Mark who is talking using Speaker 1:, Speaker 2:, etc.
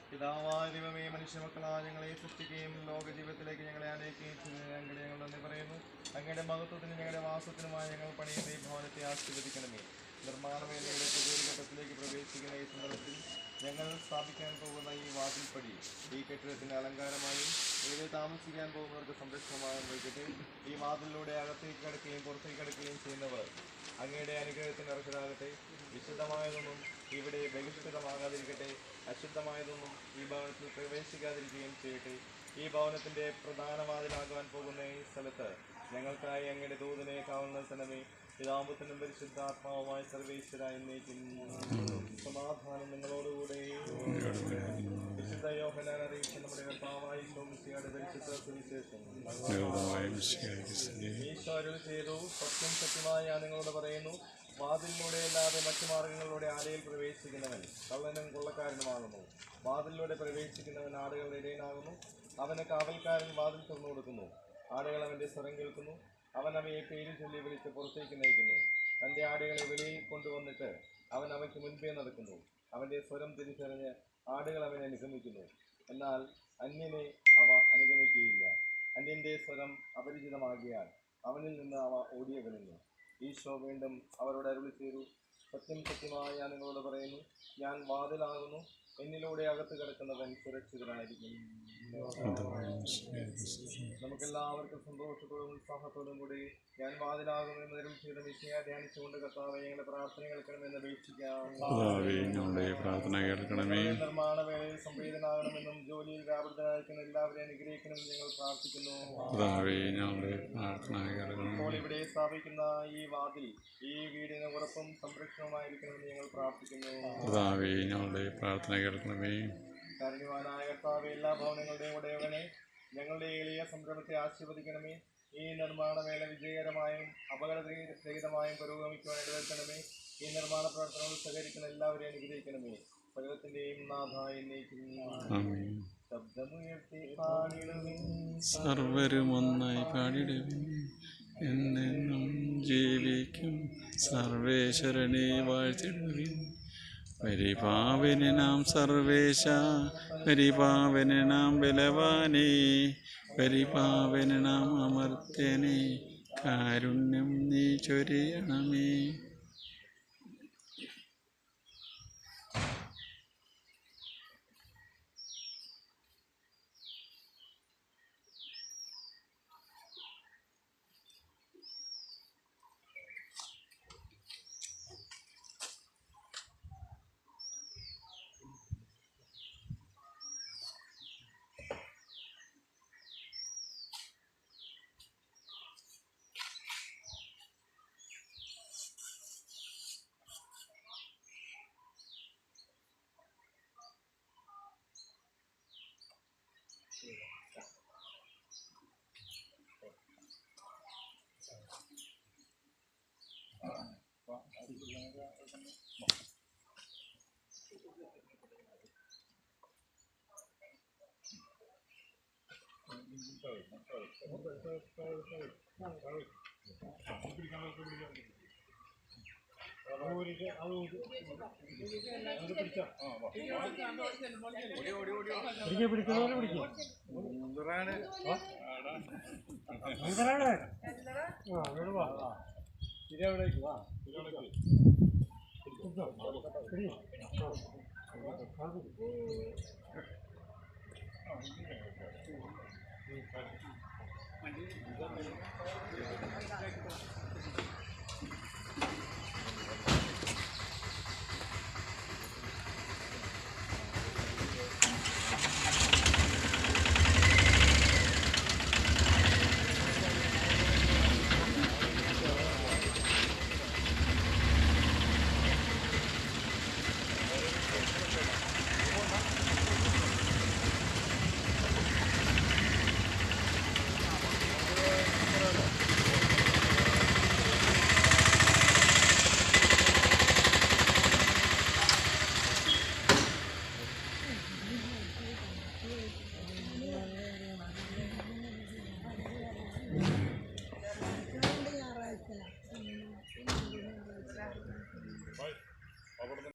Speaker 1: പിതാവായ ദൈവമേ, മനുഷ്യമക്കളായ ഞങ്ങളെ സൃഷ്ടിക്കുകയും ലോകജീവിതത്തിലേക്ക് ഞങ്ങളെ അനയിക്കുകയും ചെയ്തതിന് അങ്ങയുടെ ഞങ്ങൾ നന്ദി പറയുന്നു. അങ്ങയുടെ മഹത്വത്തിന് ഞങ്ങളുടെ വാസത്തിനുമായി ഞങ്ങൾ പണിയുന്ന ഈ ഭവനത്തെ ആശീർവദിക്കണമേ. നിർമ്മാണ വേലയുടെ പുതിയ ഘട്ടത്തിലേക്ക് പ്രവേശിക്കുന്ന ഈ സന്ദർഭത്തിൽ ഞങ്ങൾ സ്ഥാപിക്കാൻ പോകുന്ന ഈ വാതിൽപ്പടി ഈ കെട്ടിടത്തിന് അലങ്കാരമായും ഇവിടെ താമസിക്കാൻ പോകുന്നവർക്ക് സംരക്ഷണമായും വയ്ക്കട്ടെ. ഈ വാതിലിലൂടെ അകത്തേക്ക് കടക്കുകയും പുറത്തേക്ക് കടക്കുകയും ചെയ്യുന്നവർ അങ്ങയുടെ അനുഗ്രഹത്തിന് അർഹരാകട്ടെ. വിശുദ്ധമായതൊന്നും ഇവിടെ ബഹിഷ്കൃതമാകാതിരിക്കട്ടെ. അശുദ്ധമായതൊന്നും ഈ ഭവനത്തിൽ പ്രവേശിക്കാതിരിക്കുകയും ചെയ്യട്ടെ. ഈ ഭവനത്തിന്റെ പ്രധാന വാതിലാകാൻ പോകുന്ന ഈ സ്ഥലത്ത് ഞങ്ങൾക്കായി അങ്ങയുടെ ദൂതനെ കാവൽ നിർത്തണമേ. പിതാമ്പത്തിനും പരിശുദ്ധാത്മാവുമായി സർവേശ്വര എന്നേക്കും സമാധാനം നിങ്ങളോടുകൂടെ. വിശുദ്ധ യോഹന്നാൻ അറിയിച്ച നമ്മുടെ കർത്താവായ ഈശോയുടെ പരിശുദ്ധ സുവിശേഷം. ഈശോ അരുളി ചെയ്തു, സത്യം സത്യമായി ഞാൻ നിങ്ങളോട് പറയുന്നു, വാതിലിലൂടെ അല്ലാതെ മറ്റു മാർഗങ്ങളിലൂടെ ആലയിൽ പ്രവേശിക്കുന്നവൻ കള്ളനും കൊള്ളക്കാരനുമാകുന്നു. വാതിലിലൂടെ പ്രവേശിക്കുന്നവൻ ആടുകളുടെ ഇടയനാകുന്നു. അവന് കാവൽക്കാരൻ വാതിൽ തുറന്നു കൊടുക്കുന്നു. ആടുകൾ അവന്റെ സ്വരം കേൾക്കുന്നു. അവൻ അവയെ പേര് ചൊല്ലി വിളിച്ച് പുറത്തേക്ക് നയിക്കുന്നു. തന്റെ ആടുകളെ വെളിയിൽ കൊണ്ടുവന്നിട്ട് അവൻ അവയ്ക്ക് മുൻപേ നടക്കുന്നു. അവന്റെ സ്വരം തിരിച്ചറിഞ്ഞ് ആടുകൾ അവനെ അനുഗമിക്കുന്നു. എന്നാൽ അന്യനെ അവ അനുഗമിക്കുകയില്ല. അന്യന്റെ സ്വരം അപരിചിതമാകിയാൽ അവനിൽ നിന്ന് അവ ഓടിയകലുന്നു. ഈശോ വീണ്ടും അവരോട് അരുളി ചെയ്തു, സത്യം സത്യമായി ഞാൻ നിങ്ങളോട് പറയുന്നു, ഞാൻ വാതിലാകുന്നു. എന്നിലൂടെ അകത്ത് കിടക്കുന്നവൻ സുരക്ഷിതനായിരിക്കും. നമുക്കെല്ലാവർക്കും സന്തോഷത്തോടും ഉത്സാഹത്തോടും കൂടി ഞാൻ വാതിലാകുമെന്ന് അരുളി ചെയ്ത മിശിഹായെ ധ്യാനിച്ചുകൊണ്ട് കർത്താവേ, ഞങ്ങളുടെ പ്രാർത്ഥന കേൾക്കണമെന്ന് അപേക്ഷിക്കാം. നിർമ്മാണ വേളയിൽ സംപ്രീതനാകണമെന്നും ജോലിയിൽ വ്യാപൃതരായിരിക്കുന്ന എല്ലാവരെയും അനുഗ്രഹിക്കണമെന്ന് ഞങ്ങൾ പ്രാർത്ഥിക്കുന്നു. ഇപ്പോൾ ഇവിടെ സ്ഥാപിക്കുന്ന ഈ വാതിൽ ഈ വീടിന് ഉറപ്പും സംരക്ഷണവുമായിരിക്കണമെന്ന് ഞങ്ങൾ പ്രാർത്ഥിക്കുന്നു. കാരുണ്യവാനായ കർത്താവേ, എല്ലാ ഭവനങ്ങളുടെയും ഉടയവനെ, ഞങ്ങളുടെ എളിയ സംരംഭത്തെ ആശീർവദിക്കണമേ. ഈ നിർമ്മാണ വേല വിജയകരമായും അപകടരഹിതമായും പുരോഗമിക്കുവാൻ ഇടവരുത്തണമേ. ഈ നിർമ്മാണ പ്രവർത്തനങ്ങൾ സഹകരിക്കുന്ന എല്ലാവരെയും അനുഗ്രഹിക്കണമേ. സകലത്തിന്റെയും നാഥ എന്നേക്കും ശബ്ദമുയർത്തി പാടിടുവിൻ,
Speaker 2: സർവരും ഒന്നായി പാടിടുവിൻ, എന്നെന്നും ജീവിക്കും സർവേശ്വരനെ വാഴ്ത്തിടുവിൻ. പരിപാവനാം സർവേശ, പരിപാവനാം ബലവാനേ, പരിപാവനാം അമർത്യനേ, കാരുണ്യം നീ ചൊരിയണമേ.